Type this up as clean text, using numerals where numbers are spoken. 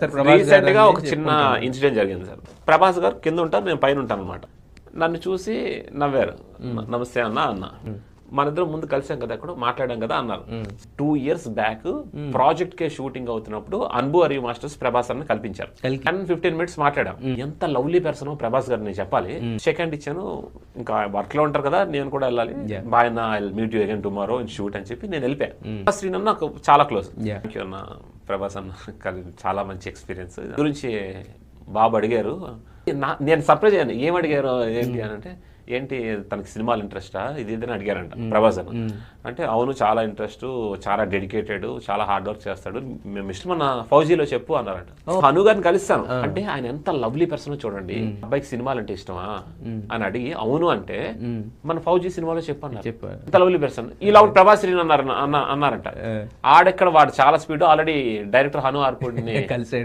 Recent గా ఒక చిన్న ఇన్సిడెంట్ జరిగింది సార్. ప్రభాస్ గారు కింద ఉంటారు, నేను పైన ఉంటాను అనమాట. నన్ను చూసి నవ్వారు, నమస్తే అన్న. మన ఇద్దరం ముందు కలిసాం కదా, ఎక్కడ మాట్లాడాం కదా అన్నారు. 2 years బ్యాక్ ప్రాజెక్ట్ కే షూటింగ్ అవుతున్నప్పుడు అన్బు అరియు మాస్టర్స్ ప్రభాస్ అని కల్పించారు. 10-15 minutes మాట్లాడాం. ఎంత లవ్లీ పర్సన్ ప్రభాస్ గారు, నేను చెప్పాలి. షేక్ హ్యాండ్ ఇచ్చాను. ఇంకా వర్క్ లో ఉంటారు కదా, నేను కూడా వెళ్ళాలి. బాయ్ అన్న, I meet you again tomorrow in shoot అని చెప్పి నేను వెళ్ళిపోయాను. శ్రీనన్న నాకు చాలా క్లోజ్. థ్యాంక్ యూ అన్న, ప్రభాస్ అన్న చాలా మంచి ఎక్స్పీరియన్స్ గురించి బాబు అడిగారు. నేను సర్ప్రైజ్ అయ్యాను. ఏం అడిగారు ఏంటి అని అంటే, ఏంటి తనకి సినిమాలు ఇంట్రెస్టా ఇది అని అడిగారంట ప్రభాస్ అని. అంటే అవును, చాలా ఇంట్రెస్ట్, చాలా డెడికేటెడ్, చాలా హార్డ్ వర్క్ చేస్తాడు, మేము ఇష్టం మన ఫౌజీలో చెప్పు అన్నారంట. హను గారిని కలుస్తాను అంటే ఆయన ఎంత లవ్లీ పర్సన్ చూడండి, అబ్బాయికి సినిమాలు అంటే ఇష్టమా అని అడిగి అవును అంటే మన ఫౌజీ సినిమాలో చెప్పు అన్నారు. ఎంత లవ్లీ పర్సన్. ఈ లవ్ ప్రభాస్ అన్నారంట. ఆడెక్కడ వాడు చాలా స్పీడ్, ఆల్రెడీ డైరెక్టర్ హను ఆర్పుడిని కలిసాడు.